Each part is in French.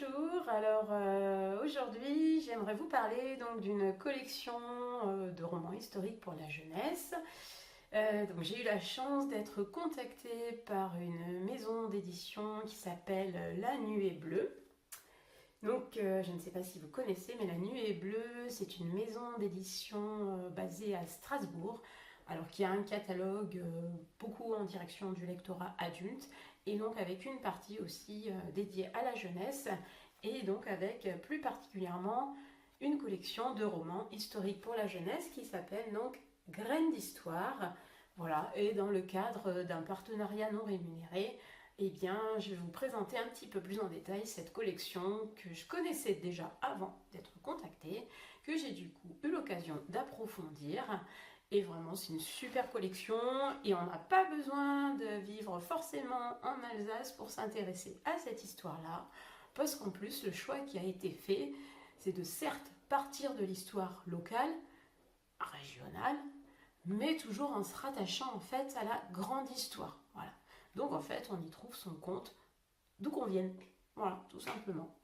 Bonjour, alors aujourd'hui j'aimerais vous parler donc d'une collection de romans historiques pour la jeunesse. Donc j'ai eu la chance d'être contactée par une maison d'édition qui s'appelle La Nuée Bleue. Donc je ne sais pas si vous connaissez, mais La Nuée Bleue c'est une maison d'édition basée à Strasbourg, alors qui a un catalogue beaucoup en direction du lectorat adulte et donc avec une partie aussi dédiée à la jeunesse et donc avec plus particulièrement une collection de romans historiques pour la jeunesse qui s'appelle donc Graines d'histoire. Voilà, et dans le cadre d'un partenariat non rémunéré, eh bien, je vais vous présenter un petit peu plus en détail cette collection que je connaissais déjà avant d'être contactée, que j'ai du coup eu l'occasion d'approfondir. Et vraiment, c'est une super collection et on n'a pas besoin de vivre forcément en Alsace pour s'intéresser à cette histoire-là, parce qu'en plus, le choix qui a été fait, c'est de certes partir de l'histoire locale, régionale, mais toujours en se rattachant en fait à la grande histoire. Voilà. Donc en fait, on y trouve son compte d'où qu'on vienne. Voilà, tout simplement.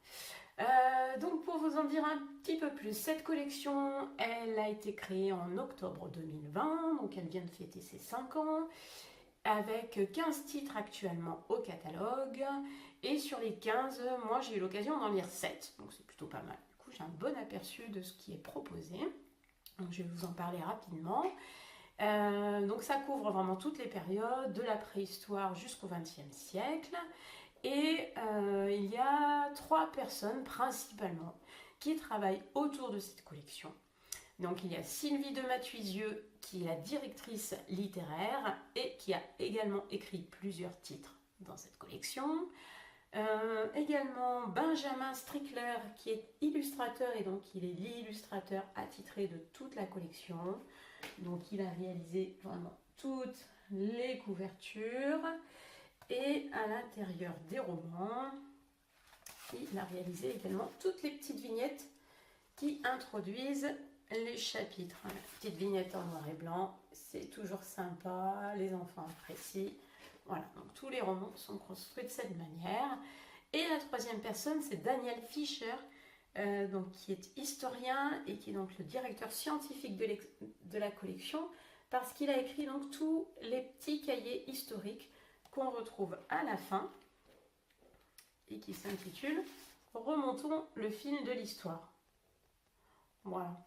Donc pour vous en dire un petit peu plus, cette collection, elle a été créée en octobre 2020, donc elle vient de fêter ses 5 ans, avec 15 titres actuellement au catalogue, et sur les 15, moi j'ai eu l'occasion d'en lire 7, donc c'est plutôt pas mal. Du coup j'ai un bon aperçu de ce qui est proposé, donc je vais vous en parler rapidement. Donc ça couvre vraiment toutes les périodes, de la préhistoire jusqu'au XXe siècle. Et il y a 3 personnes principalement qui travaillent autour de cette collection. Donc il y a Sylvie de Mathuisieux qui est la directrice littéraire et qui a également écrit plusieurs titres dans cette collection. Également Benjamin Strickler qui est illustrateur et donc il est l'illustrateur attitré de toute la collection. Donc il a réalisé vraiment toutes les couvertures et à l'intérieur des romans, il a réalisé également toutes les petites vignettes qui introduisent les chapitres. La petite vignette en noir et blanc, c'est toujours sympa, les enfants apprécient. Voilà, donc tous les romans sont construits de cette manière. Et la troisième personne, c'est Daniel Fischer, donc, qui est historien et qui est donc le directeur scientifique de la collection, parce qu'il a écrit donc tous les petits cahiers historiques qu'on retrouve à la fin et qui s'intitule Remontons le fil de l'histoire. Voilà.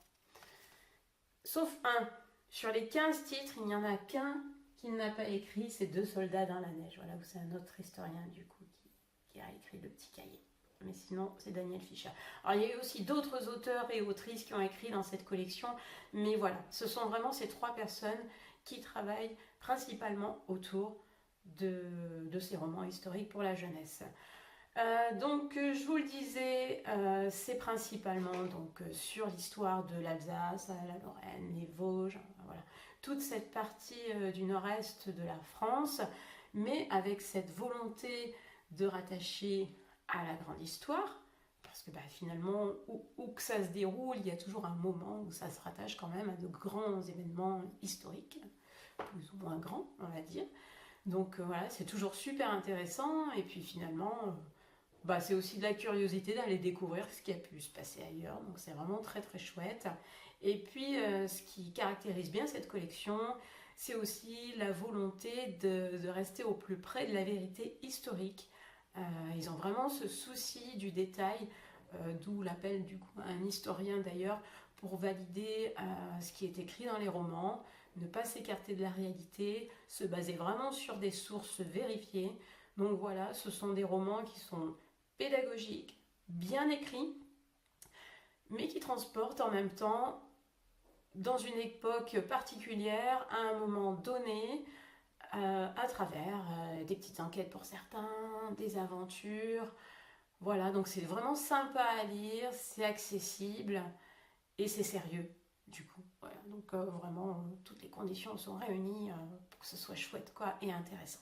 Sauf un. Sur les 15 titres, il n'y en a qu'un qui n'a pas écrit, c'est Deux soldats dans la neige. Voilà, c'est un autre historien du coup qui a écrit le petit cahier. Mais sinon, c'est Daniel Fischer. Alors, il y a eu aussi d'autres auteurs et autrices qui ont écrit dans cette collection, mais voilà, ce sont vraiment ces 3 personnes qui travaillent principalement autour de ces romans historiques pour la jeunesse. Donc, je vous le disais, c'est principalement donc, sur l'histoire de l'Alsace, la Lorraine, les Vosges, voilà, toute cette partie du nord-est de la France, mais avec cette volonté de rattacher à la grande histoire, parce que finalement, où que ça se déroule, il y a toujours un moment où ça se rattache quand même à de grands événements historiques, plus ou moins grands, on va dire. Donc voilà, c'est toujours super intéressant, et puis finalement, c'est aussi de la curiosité d'aller découvrir ce qui a pu se passer ailleurs, donc c'est vraiment très très chouette. Et puis ce qui caractérise bien cette collection, c'est aussi la volonté de rester au plus près de la vérité historique. Ils ont vraiment ce souci du détail, d'où l'appel du coup un historien d'ailleurs, pour valider ce qui est écrit dans les romans, ne pas s'écarter de la réalité, se baser vraiment sur des sources vérifiées. Donc voilà, ce sont des romans qui sont pédagogiques, bien écrits, mais qui transportent en même temps dans une époque particulière, à un moment donné, à travers des petites enquêtes pour certains, des aventures. Voilà, donc c'est vraiment sympa à lire, c'est accessible et c'est sérieux du coup. Voilà, donc vraiment toutes les conditions sont réunies pour que ce soit chouette quoi, et intéressant.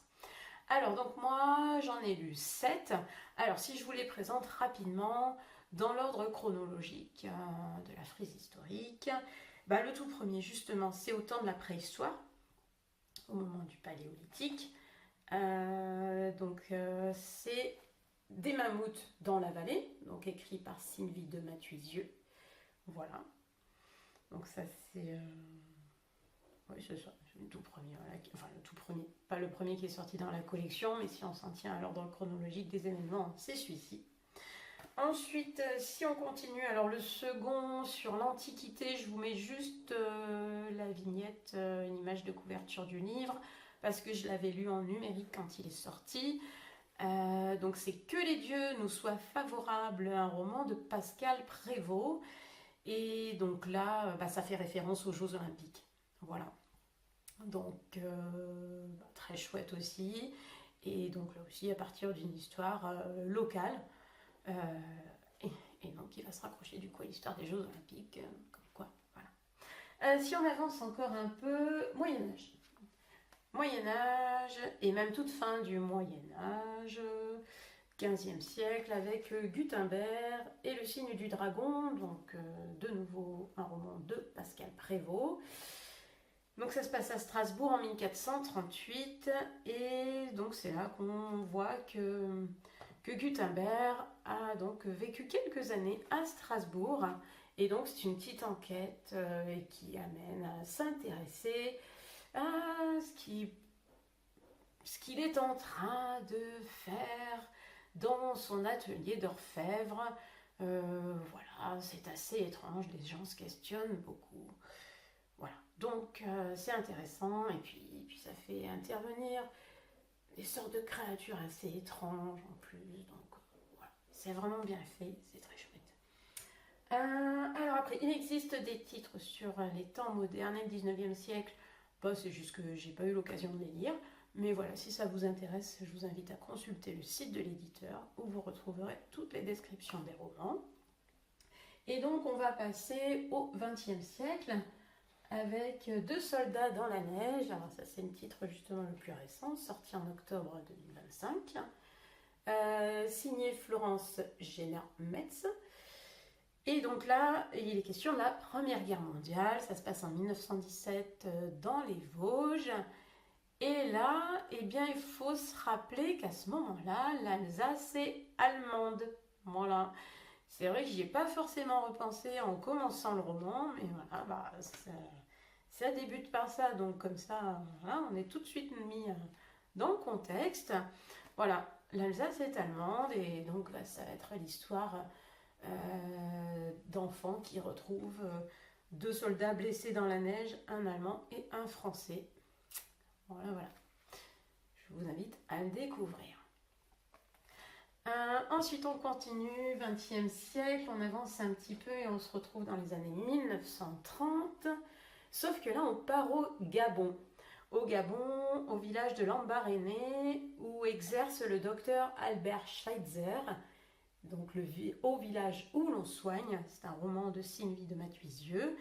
Alors donc moi j'en ai lu 7. Alors si je vous les présente rapidement dans l'ordre chronologique de la frise historique, le tout premier justement c'est au temps de la préhistoire, au moment du paléolithique. C'est des mammouths dans la vallée, donc écrit par Sylvie de Mathuisieux. Voilà. Donc ça c'est... Oui, c'est ça, c'est le tout premier. Voilà. Enfin, le tout premier. Pas le premier qui est sorti dans la collection, mais si on s'en tient à l'ordre chronologique des événements, c'est celui-ci. Ensuite, si on continue, alors le second sur l'Antiquité, je vous mets juste la vignette, une image de couverture du livre, parce que je l'avais lu en numérique quand il est sorti. Donc c'est Que les dieux nous soient favorables, un roman de Pascal Prévost. Et donc là, ça fait référence aux Jeux Olympiques. Voilà. Donc très chouette aussi. Et donc là aussi à partir d'une histoire locale. Et donc il va se raccrocher du coup à l'histoire des Jeux Olympiques. Comme quoi, voilà. Si on avance encore un peu, Moyen-Âge. Moyen-Âge et même toute fin du Moyen-Âge, 15e siècle, avec Gutenberg et le signe du dragon, donc de nouveau un roman de Pascal Prévost. Donc ça se passe à Strasbourg en 1438, et donc c'est là qu'on voit que Gutenberg a donc vécu quelques années à Strasbourg, et donc c'est une petite enquête qui amène à s'intéresser à ce qu'il est en train de faire dans son atelier d'orfèvre. Voilà, c'est assez étrange, les gens se questionnent beaucoup. Voilà, donc c'est intéressant, et puis ça fait intervenir des sortes de créatures assez étranges en plus, donc voilà, c'est vraiment bien fait, c'est très chouette. Alors après, il existe des titres sur les temps modernes et le 19e siècle, c'est juste que j'ai pas eu l'occasion de les lire, mais voilà, si ça vous intéresse, je vous invite à consulter le site de l'éditeur où vous retrouverez toutes les descriptions des romans. Et donc on va passer au XXe siècle avec Deux soldats dans la neige. Alors ça c'est le titre justement le plus récent, sorti en octobre 2025, signé Florence Génin-Metz. Et donc là, il est question de la Première Guerre mondiale, ça se passe en 1917 dans les Vosges. Et là, eh bien, il faut se rappeler qu'à ce moment-là, l'Alsace est allemande. Voilà. C'est vrai que j'y ai pas forcément repensé en commençant le roman, mais voilà, ça débute par ça, donc comme ça, voilà, on est tout de suite mis dans le contexte. Voilà, l'Alsace est allemande, et donc ça va être l'histoire d'enfants qui retrouvent deux soldats blessés dans la neige, un Allemand et un Français. Voilà. Je vous invite à le découvrir. Ensuite, on continue, 20e siècle, on avance un petit peu et on se retrouve dans les années 1930. Sauf que là, on part au Gabon. Au Gabon, au village de Lambaréné, où exerce le docteur Albert Schweitzer. Donc, au village où l'on soigne, c'est un roman de Sylvie de Mathuisieux.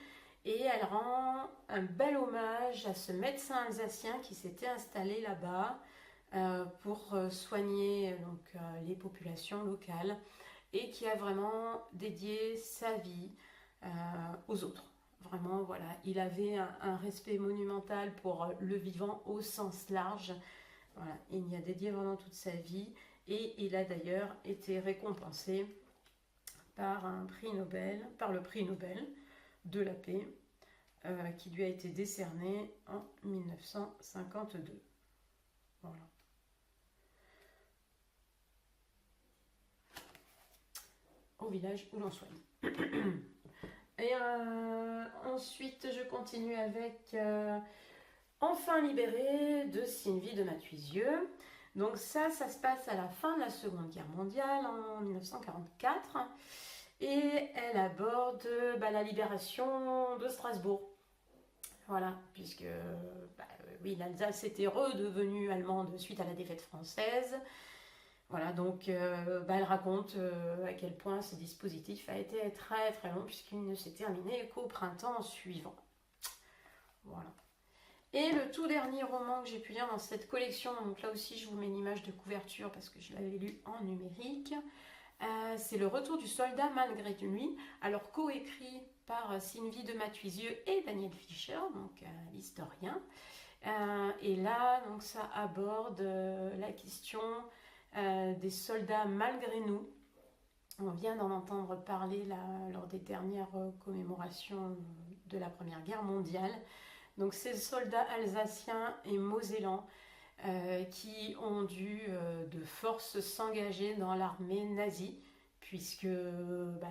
Et elle rend un bel hommage à ce médecin alsacien qui s'était installé là-bas pour soigner les populations locales, et qui a vraiment dédié sa vie aux autres. Vraiment, voilà, il avait un respect monumental pour le vivant au sens large. Voilà, il y a dédié vraiment toute sa vie, et il a d'ailleurs été récompensé par le prix Nobel de la paix, qui lui a été décerné en 1952. Voilà. Au village où l'on soigne. Et ensuite, je continue avec Enfin libérée de Sylvie de Mathuisieux. Donc ça se passe à la fin de la Seconde Guerre mondiale, en 1944. Et elle aborde la libération de Strasbourg. Voilà, puisque oui, l'Alsace était redevenue allemande suite à la défaite française. Voilà, donc elle raconte à quel point ce dispositif a été très très long, puisqu'il ne s'est terminé qu'au printemps suivant. Voilà. Et le tout dernier roman que j'ai pu lire dans cette collection, donc là aussi je vous mets une image de couverture parce que je l'avais lu en numérique, c'est Le Retour du soldat malgré lui, alors coécrit par Sylvie de Mathuisieux et Daniel Fischer, donc l'historien. Et là, donc ça aborde la question des soldats malgré nous. On vient d'en entendre parler là, lors des dernières commémorations de la Première Guerre mondiale. Donc ces soldats alsaciens et mosellans qui ont dû de force s'engager dans l'armée nazie, puisque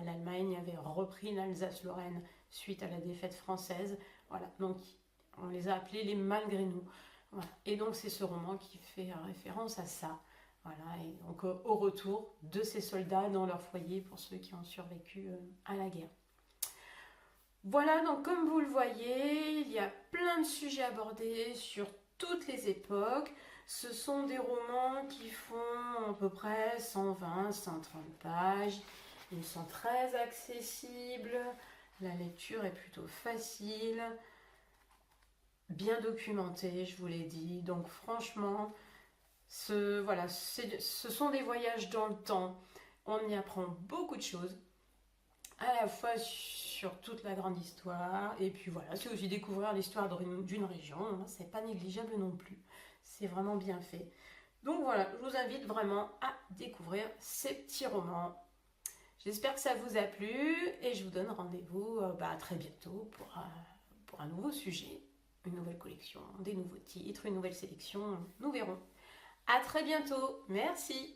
l'Allemagne avait repris l'Alsace-Lorraine suite à la défaite française. Voilà, donc on les a appelés les malgré nous. Voilà. Et donc c'est ce roman qui fait référence à ça. Voilà, et donc au retour de ces soldats dans leur foyer pour ceux qui ont survécu à la guerre. Voilà, donc comme vous le voyez, il y a plein de sujets abordés sur toutes les époques. Ce sont des romans qui font à peu près 120, 130 pages. Ils sont très accessibles, la lecture est plutôt facile, bien documentée, je vous l'ai dit. Donc franchement, ce sont des voyages dans le temps. On y apprend beaucoup de choses, à la fois sur toute la grande histoire, et puis voilà, c'est aussi découvrir l'histoire d'une région, hein, c'est pas négligeable non plus. C'est vraiment bien fait. Donc voilà, je vous invite vraiment à découvrir ces petits romans. J'espère que ça vous a plu et je vous donne rendez-vous à très bientôt pour un nouveau sujet, une nouvelle collection, des nouveaux titres, une nouvelle sélection, nous verrons. À très bientôt, merci.